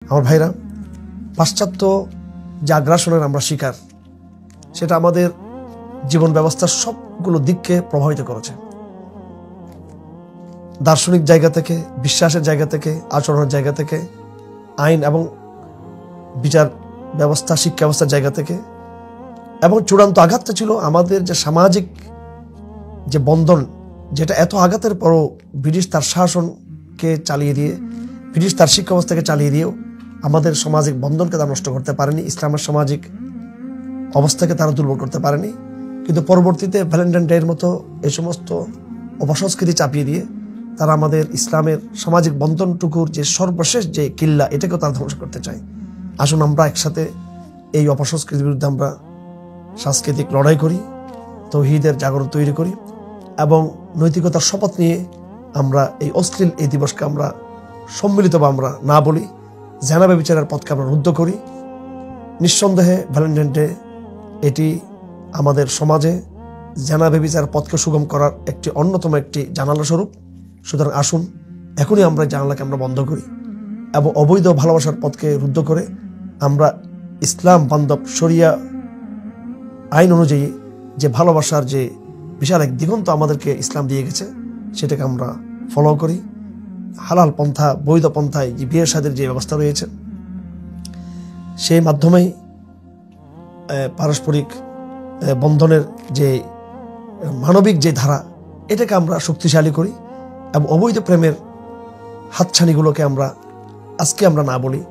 আমার ভাইরা, পাশ্চাত্য যে আগ্রাসনের আমরা শিকার, সেটা আমাদের জীবন ব্যবস্থার সবগুলো দিককে প্রভাবিত করেছে। দার্শনিক জায়গা থেকে, বিশ্বাসের জায়গা থেকে, আচরণের জায়গা থেকে, আইন এবং বিচার ব্যবস্থা, শিক্ষা ব্যবস্থার জায়গা থেকে, এবং চূড়ান্ত আঘাতটা ছিল আমাদের যে সামাজিক যে বন্ধন, যেটা এত আঘাতের পরও ব্রিটিশ তার শাসনকে চালিয়ে দিয়ে, ব্রিটিশ তার শিক্ষা ব্যবস্থাকে চালিয়ে দিয়েও আমাদের সামাজিক বন্ধনকে তারা নষ্ট করতে পারেনি, ইসলামের সামাজিক অবস্থাকে তারা দুর্বল করতে পারেনি। কিন্তু পরবর্তীতে ভ্যালেন্টাইন ডে এর মতো এই সমস্ত অপসংস্কৃতি চাপিয়ে দিয়ে তারা আমাদের ইসলামের সামাজিক বন্ধনটুকুর যে সর্বশেষ যে কিল্লা, এটাকেও তারা ধ্বংস করতে চায়। আসুন আমরা একসাথে এই অপসংস্কৃতির বিরুদ্ধে আমরা সাংস্কৃতিক লড়াই করি, তৌহিদের জাগরণ তৈরি করি এবং নৈতিকতার শপথ নিয়ে আমরা এই অশ্লীল এই দিবসকে আমরা সম্মিলিতভাবে আমরা না বলি, জেনা ব্যভিচারের পথকে আমরা রুদ্ধ করি। নিঃসন্দেহে ভ্যালেন্টাইন ডে এটি আমাদের সমাজে জেনা ব্যভিচার পথকে সুগম করার একটি অন্যতম একটি জানালা স্বরূপ। সুতরাং আসুন এখনই আমরা জানালাকে আমরা বন্ধ করি এবং অবৈধ ভালোবাসার পথকে রুদ্ধ করে আমরা ইসলাম বান্ধব শরিয়া আইন অনুযায়ী যে ভালোবাসার যে বিশাল এক দিগন্ত আমাদেরকে ইসলাম দিয়ে গেছে, সেটাকে আমরা ফলো করি। হালাল পন্থা, বৈধ পন্থায় যে বিয়ে শাদীর যে ব্যবস্থা রয়েছে, সেই মাধ্যমেই পারস্পরিক বন্ধনের যে মানবিক যে ধারা, এটাকে আমরা শক্তিশালী করি এবং অবৈধ প্রেমের হাতছানিগুলোকে আমরা আজকে আমরা না বলি,